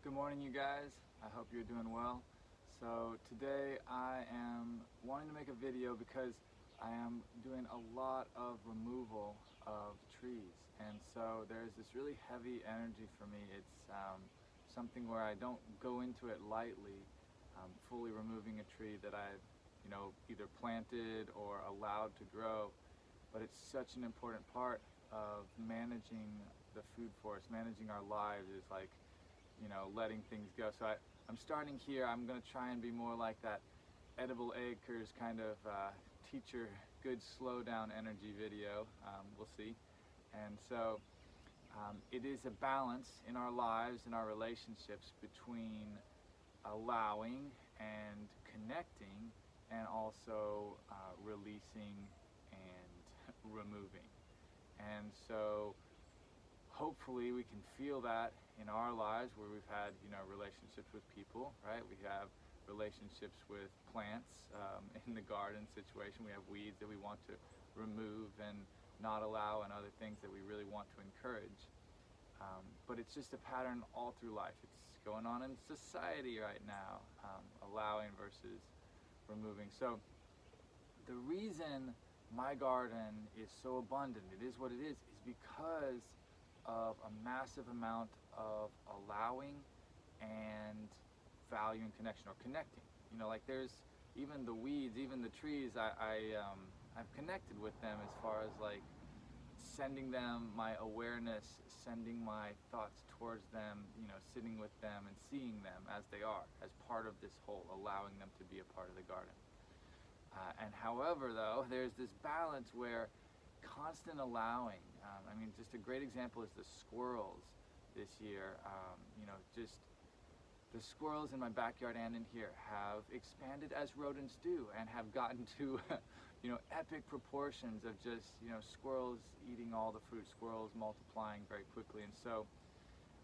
Good morning, you guys. I hope you're doing well. So today I am wanting to make a video because I am doing a lot of removal of trees, and so there's this really heavy energy for me. It's something where I don't go into it lightly, fully removing a tree that I've either planted or allowed to grow, but it's such an important part of managing the food forest. Managing our lives is like letting things go. So I'm starting here. I'm going to try and be more like that edible acres kind of teacher, good slow down energy video. We'll see. And so it is a balance in our lives, in our relationships, between allowing and connecting and also releasing and removing. And so hopefully we can feel that in our lives where we've had relationships with people, right? We have relationships with plants in the garden situation. We have weeds that we want to remove and not allow, and other things that we really want to encourage. But it's just a pattern all through life. It's going on in society right now, allowing versus removing. So the reason my garden is so abundant, it is what it is because of a massive amount of allowing and value and connection, or connecting. Like there's even the weeds, even the trees, I've connected with them as far as like sending them my awareness, sending my thoughts towards them, sitting with them and seeing them as they are, as part of this whole, allowing them to be a part of the garden. And however, though, there's this balance where constant allowing, just a great example is the squirrels this year. Just the squirrels in my backyard and in here have expanded as rodents do, and have gotten to epic proportions of just squirrels eating all the fruit, squirrels multiplying very quickly. And so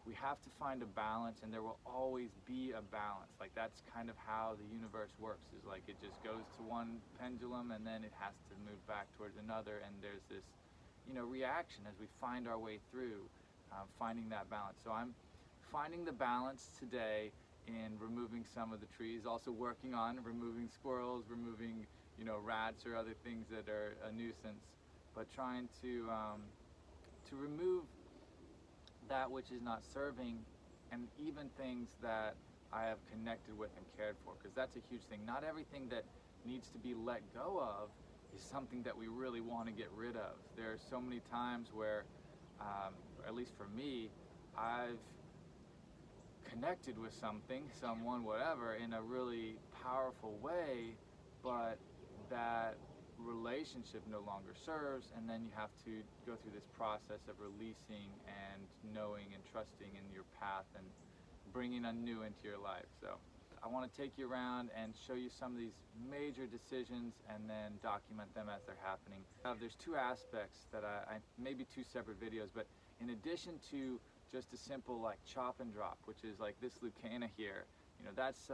we have to find a balance, and there will always be a balance. Like that's kind of how the universe works, is like it just goes to one pendulum and then it has to move back towards another, and there's this reaction as we find our way through finding that balance. So I'm finding the balance today in removing some of the trees, also working on removing squirrels, removing rats or other things that are a nuisance, but trying to remove that which is not serving, and even things that I have connected with and cared for, because that's a huge thing. Not everything that needs to be let go of is something that we really want to get rid of. There are so many times where, at least for me, I've connected with something, someone, whatever, in a really powerful way, but that relationship no longer serves, and then you have to go through this process of releasing and knowing and trusting in your path and bringing a new into your life. So I want to take you around and show you some of these major decisions and then document them as they're happening. There's two aspects that maybe two separate videos, but in addition to just a simple like chop and drop, which is like this leucaena here, that's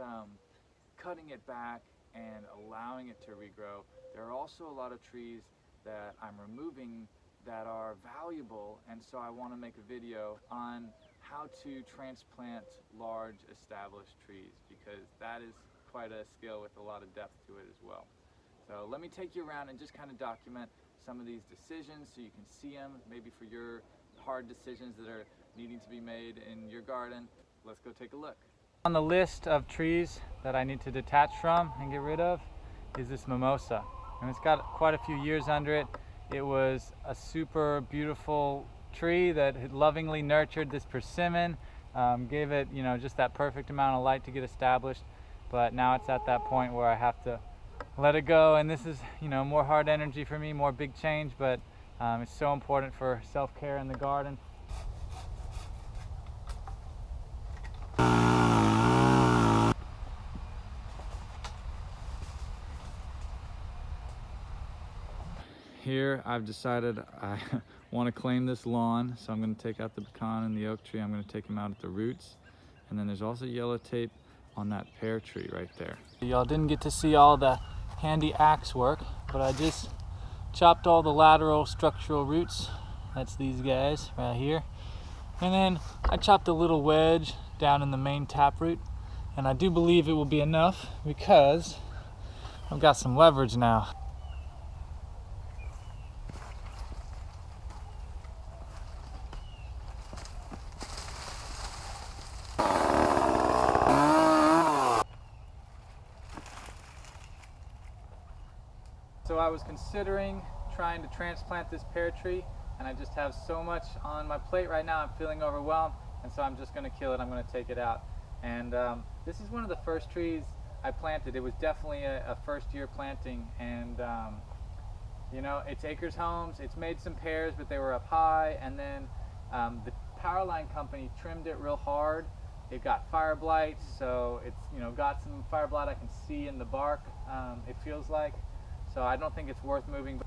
cutting it back and allowing it to regrow. There are also a lot of trees that I'm removing that are valuable, and so I want to make a video on how to transplant large established trees, because that is quite a skill with a lot of depth to it as well. So let me take you around and just kind of document some of these decisions so you can see them, maybe for your hard decisions that are needing to be made in your garden. Let's go take a look. On the list of trees that I need to detach from and get rid of is this mimosa. And it's got quite a few years under it. It was a super beautiful tree that had lovingly nurtured this persimmon, gave it just that perfect amount of light to get established, but now it's at that point where I have to let it go, and this is more hard energy for me, more big change, but it's so important for self-care in the garden. Here I've decided I want to claim this lawn, so I'm going to take out the pecan and the oak tree. I'm going to take them out at the roots, and then there's also yellow tape on that pear tree right there. Y'all didn't get to see all the handy axe work, but I just chopped all the lateral structural roots. That's these guys right here. And then I chopped a little wedge down in the main taproot, and I do believe it will be enough because I've got some leverage now. So I was considering trying to transplant this pear tree, and I just have so much on my plate right now. I'm feeling overwhelmed, and so I'm just going to kill it. I'm going to take it out. And this is one of the first trees I planted. It was definitely a first-year planting, and you know, it's acres homes. It's made some pears, but they were up high, and then the power line company trimmed it real hard. It got fire blight, so it's, you know, got some fire blight I can see in the bark, it feels like. So I don't think it's worth moving.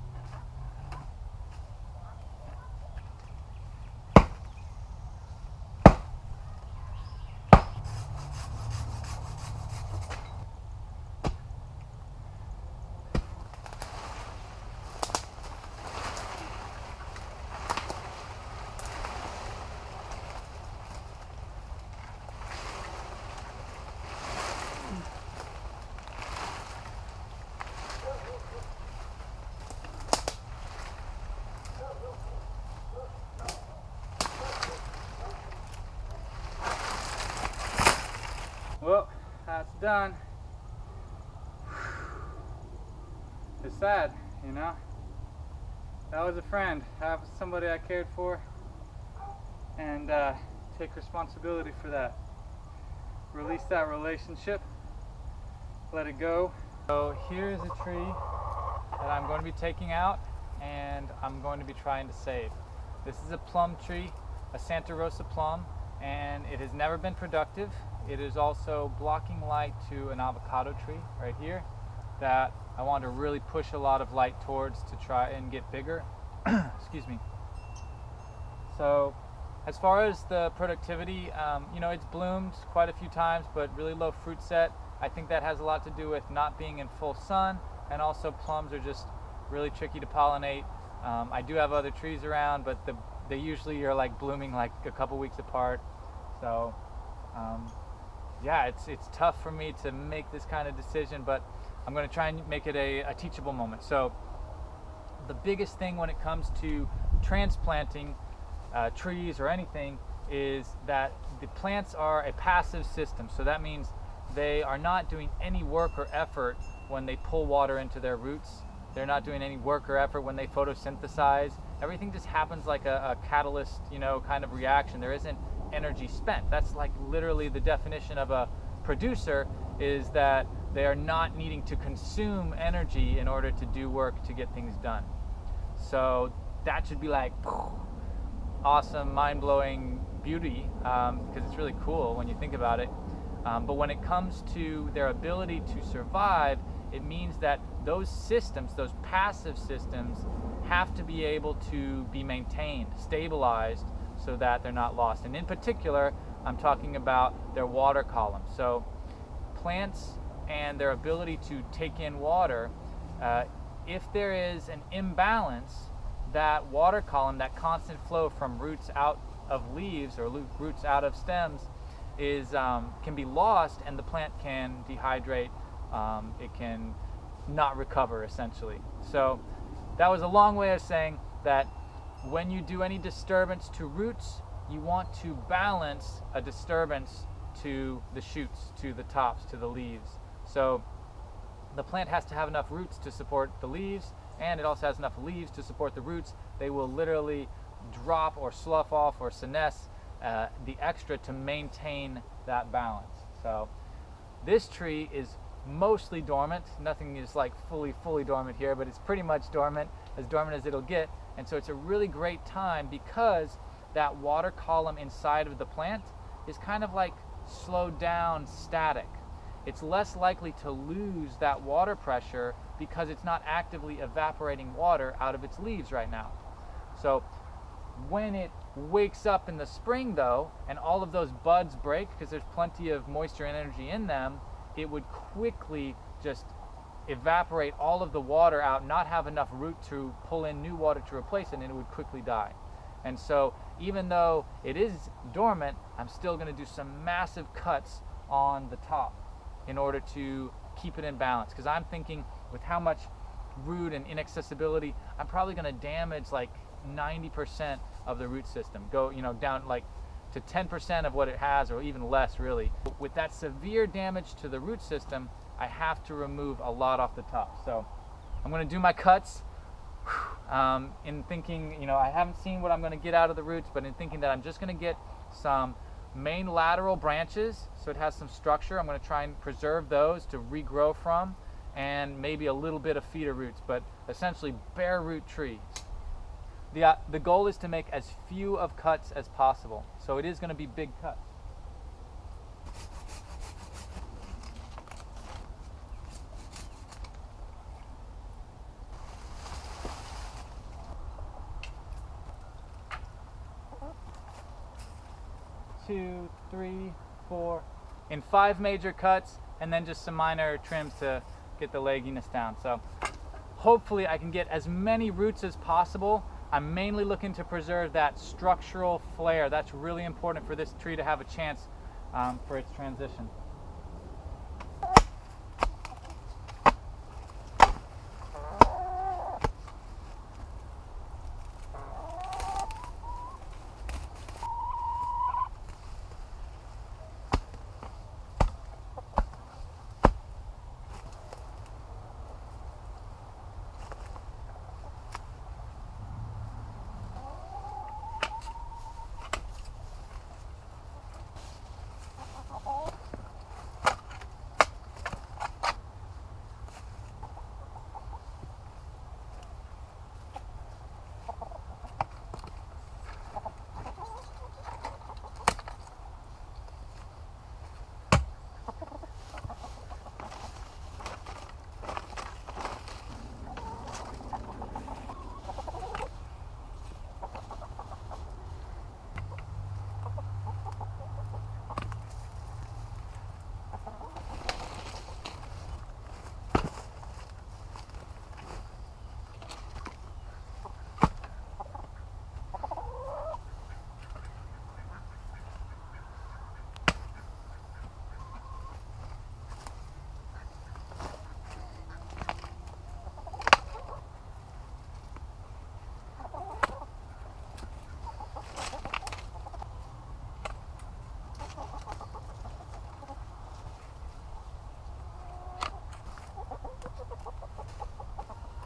Well, that's done. It's sad, you know. That was a friend. That was somebody I cared for, and take responsibility for that. Release that relationship. Let it go. So here's a tree that I'm going to be taking out, and I'm going to be trying to save. This is a plum tree, a Santa Rosa plum, and it has never been productive. It is also blocking light to an avocado tree right here that I want to really push a lot of light towards to try and get bigger. Excuse me. So as far as the productivity, you know, it's bloomed quite a few times, but really low fruit set. I think that has a lot to do with not being in full sun, and also plums are just really tricky to pollinate. I do have other trees around, but they usually are like blooming like a couple weeks apart. So yeah, it's tough for me to make this kind of decision, but I'm going to try and make it a teachable moment. So the biggest thing when it comes to transplanting trees or anything is that the plants are a passive system. So that means they are not doing any work or effort when they pull water into their roots. They're not doing any work or effort when they photosynthesize. Everything just happens like a catalyst, you know, kind of reaction. There isn't energy spent. That's like literally the definition of a producer, is that they are not needing to consume energy in order to do work to get things done. So that should be like awesome, mind-blowing beauty, because it's really cool when you think about it. But when it comes to their ability to survive, it means that those systems, those passive systems, have to be able to be maintained, stabilized, so that they're not lost. And in particular, I'm talking about their water column. So plants and their ability to take in water, if there is an imbalance, that water column, that constant flow from roots out of leaves or roots out of stems can be lost, and the plant can dehydrate. It can not recover, essentially. So that was a long way of saying that when you do any disturbance to roots, you want to balance a disturbance to the shoots, to the tops, to the leaves. So the plant has to have enough roots to support the leaves, and it also has enough leaves to support the roots. They will literally drop or slough off or senesce the extra to maintain that balance. So this tree is mostly dormant. Nothing is like fully dormant here, but it's pretty much dormant as it'll get. And so it's a really great time, because that water column inside of the plant is kind of like slowed down, static. It's less likely to lose that water pressure because it's not actively evaporating water out of its leaves right now. So when it wakes up in the spring though, and all of those buds break because there's plenty of moisture and energy in them, it would quickly just evaporate all of the water out, not have enough root to pull in new water to replace it, and it would quickly die. And so even though it is dormant, I'm still going to do some massive cuts on the top in order to keep it in balance, because I'm thinking with how much root and inaccessibility, I'm probably going to damage like 90% of the root system, go down like to 10% of what it has, or even less really. With that severe damage to the root system, I have to remove a lot off the top. So I'm going to do my cuts in thinking, I haven't seen what I'm going to get out of the roots, but in thinking that I'm just going to get some main lateral branches so it has some structure. I'm going to try and preserve those to regrow from, and maybe a little bit of feeder roots, but essentially bare root trees. The goal is to make as few of cuts as possible, so it is going to be big cuts. Two, three, four, in 5 major cuts, and then just some minor trims to get the legginess down. So hopefully I can get as many roots as possible. I'm mainly looking to preserve that structural flare. That's really important for this tree to have a chance for its transition.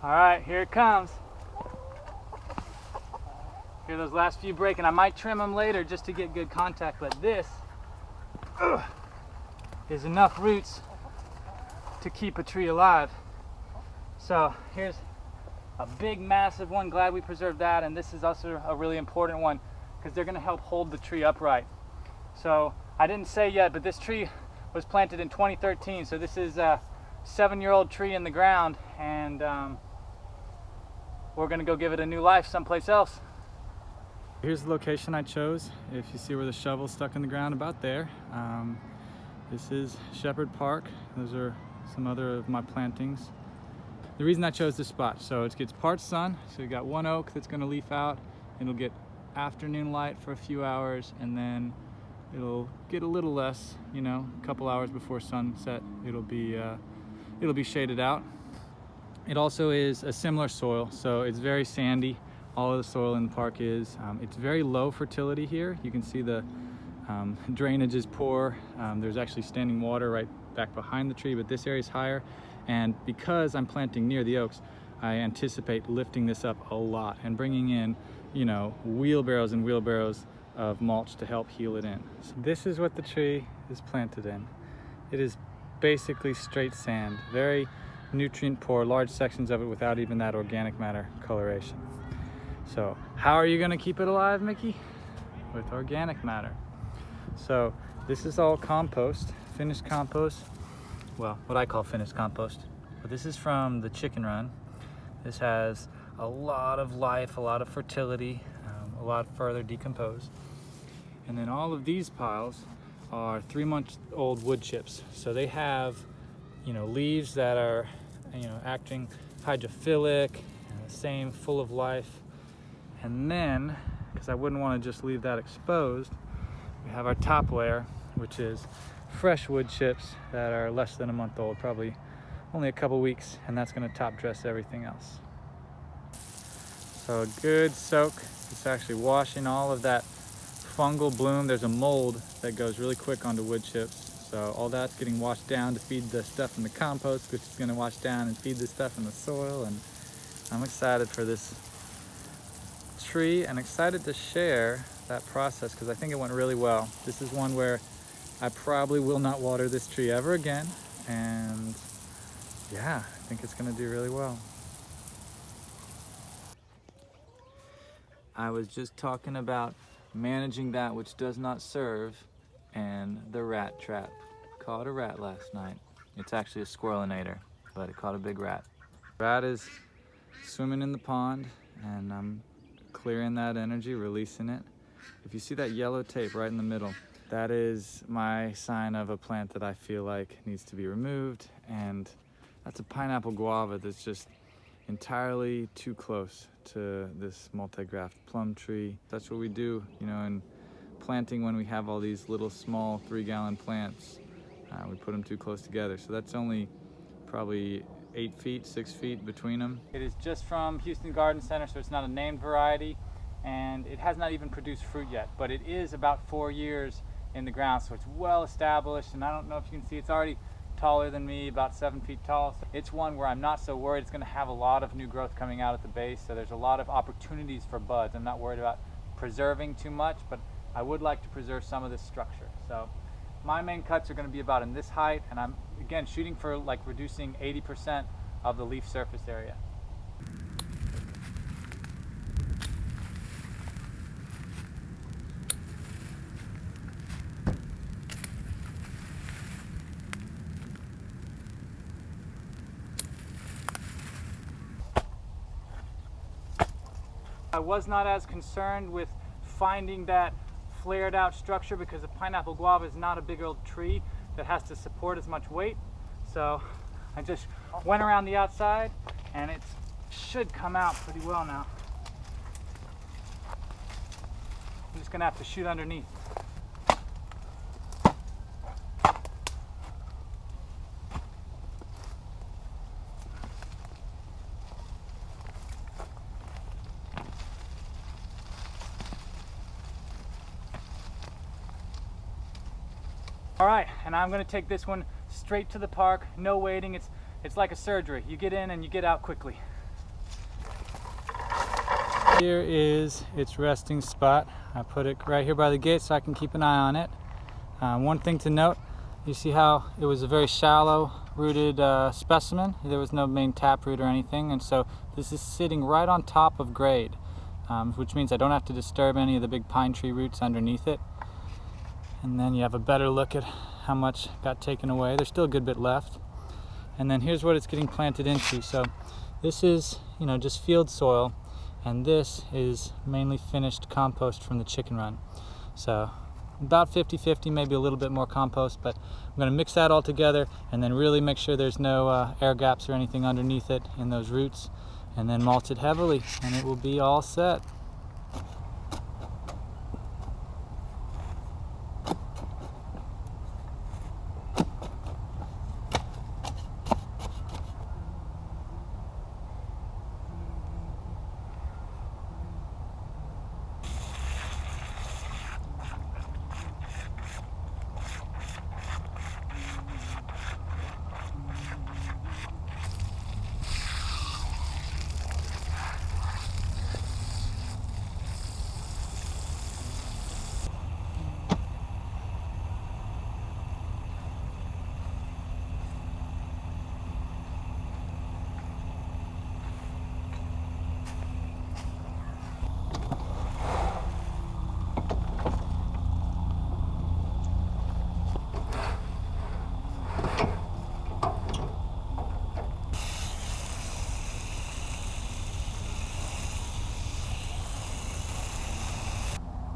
All right, here it comes. Here those last few break, and I might trim them later just to get good contact, but this is enough roots to keep a tree alive. So here's a big massive one, glad we preserved that, and this is also a really important one because they're gonna help hold the tree upright. So I didn't say yet, but this tree was planted in 2013, so this is a 7-year-old tree in the ground, and we're gonna go give it a new life someplace else. Here's the location I chose. If you see where the shovel's stuck in the ground, about there. This is Shepherd Park. Those are some other of my plantings. The reason I chose this spot, so it gets part sun, so you got one oak that's gonna leaf out, it'll get afternoon light for a few hours, and then it'll get a little less, a couple hours before sunset, it'll be shaded out. It also is a similar soil, so it's very sandy. All of the soil in the park is. It's very low fertility here. You can see the drainage is poor. There's actually standing water right back behind the tree, but this area is higher. And because I'm planting near the oaks, I anticipate lifting this up a lot and bringing in, wheelbarrows and wheelbarrows of mulch to help heal it in. So this is what the tree is planted in. It is basically straight sand, very nutrient poor, large sections of it without even that organic matter coloration. So how are you gonna keep it alive, Mickey? With organic matter. So this is all compost, finished compost. Well, what I call finished compost. But this is from the chicken run. This has a lot of life, a lot of fertility, a lot further decomposed. And then all of these piles are 3-month-old wood chips. So they have, leaves that are, acting hydrophilic, same, full of life. And then because I wouldn't want to just leave that exposed, we have our top layer, which is fresh wood chips that are less than a month old, probably only a couple weeks, and that's going to top dress everything else. So a good soak. It's actually washing all of that fungal bloom. There's a mold that goes really quick onto wood chips. So all that's getting washed down to feed the stuff in the compost, which is going to wash down and feed the stuff in the soil. And I'm excited for this tree and excited to share that process because I think it went really well. This is one where I probably will not water this tree ever again. And yeah, I think it's going to do really well. I was just talking about managing that which does not serve and the rat trap. Caught a rat last night. It's actually a squirrelinator, but it caught a big rat. Rat is swimming in the pond and I'm clearing that energy, releasing it. If you see that yellow tape right in the middle, that is my sign of a plant that I feel like needs to be removed, and that's a pineapple guava that's just entirely too close to this multi-graft plum tree. That's what we do, you know, in planting when we have all these little small 3-gallon plants. We put them too close together. So that's only probably 8 feet, 6 feet between them. It is just from Houston Garden Center, so it's not a named variety, and it has not even produced fruit yet, but it is about 4 years in the ground, so it's well established, and I don't know if you can see, it's already taller than me, about 7 feet tall. So it's one where I'm not so worried. It's going to have a lot of new growth coming out at the base, so there's a lot of opportunities for buds. I'm not worried about preserving too much, but I would like to preserve some of this structure. So my main cuts are going to be about in this height, and I'm again shooting for like reducing 80% of the leaf surface area. I was not as concerned with finding that flared out structure because the pineapple guava is not a big old tree that has to support as much weight. So I just went around the outside and it should come out pretty well now. I'm just gonna have to shoot underneath. All right, and I'm going to take this one straight to the park, no waiting. It's like a surgery. You get in and you get out quickly. Here is its resting spot. I put it right here by the gate so I can keep an eye on it. One thing to note, you see how it was a very shallow rooted specimen. There was no main taproot or anything, and so this is sitting right on top of grade, which means I don't have to disturb any of the big pine tree roots underneath it. And then you have a better look at how much got taken away. There's still a good bit left. And then here's what it's getting planted into. So this is, you know, just field soil, and this is mainly finished compost from the chicken run. So about 50-50, maybe a little bit more compost, but I'm going to mix that all together and then really make sure there's no air gaps or anything underneath it in those roots, and then mulch it heavily, and it will be all set.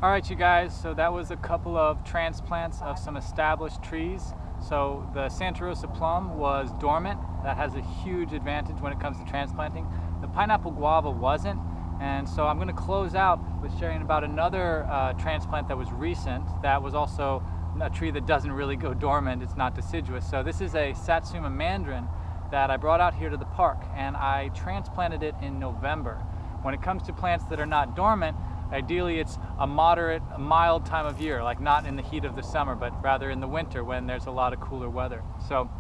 All right, you guys, so that was a couple of transplants of some established trees. So the Santa Rosa plum was dormant. That has a huge advantage when it comes to transplanting. The pineapple guava wasn't, And so I'm going to close out with sharing about another transplant that was recent, that was also a tree that doesn't really go dormant, it's not deciduous. So this is a Satsuma mandarin that I brought out here to the park, and I transplanted it in November. When it comes to plants that are not dormant, ideally it's a moderate, mild time of year, like not in the heat of the summer, but rather in the winter when there's a lot of cooler weather. So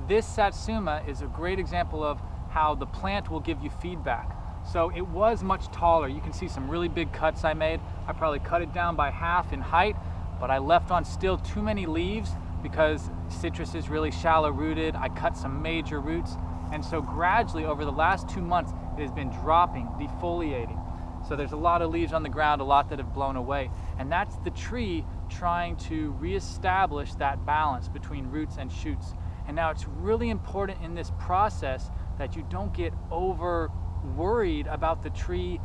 this Satsuma is a great example of how the plant will give you feedback. So it was much taller. You can see some really big cuts I made. I probably cut it down by half in height, but I left on still too many leaves because citrus is really shallow rooted. I cut some major roots. And so gradually over the last 2 months, it has been dropping, defoliating. So there's a lot of leaves on the ground, a lot that have blown away. And that's the tree trying to reestablish that balance between roots and shoots. And now it's really important in this process that you don't get over worried about the tree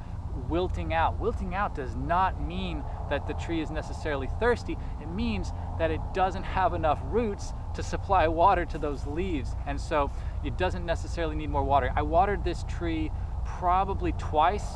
wilting out. Wilting out does not mean that the tree is necessarily thirsty. It means that it doesn't have enough roots to supply water to those leaves, and so it doesn't necessarily need more water. I watered this tree probably twice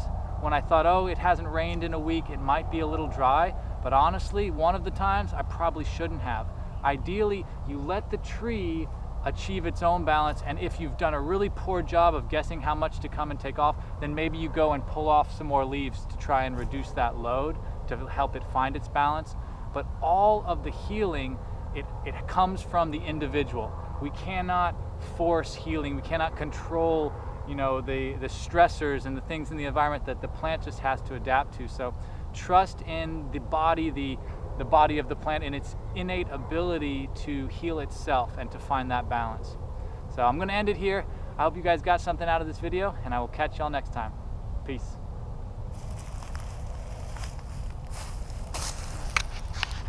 when I thought, oh, it hasn't rained in a week, it might be a little dry, but honestly, one of the times I probably shouldn't have. Ideally, you let the tree achieve its own balance, and if you've done a really poor job of guessing how much to come and take off, then maybe you go and pull off some more leaves to try and reduce that load to help it find its balance. But all of the healing, it comes from the individual. We cannot force healing. We cannot control, you know, the stressors and the things in the environment that the plant just has to adapt to. So trust in the body, the body of the plant, and its innate ability to heal itself and to find that balance. So I'm going to end it here. I hope you guys got something out of this video, and I will catch y'all next time. Peace.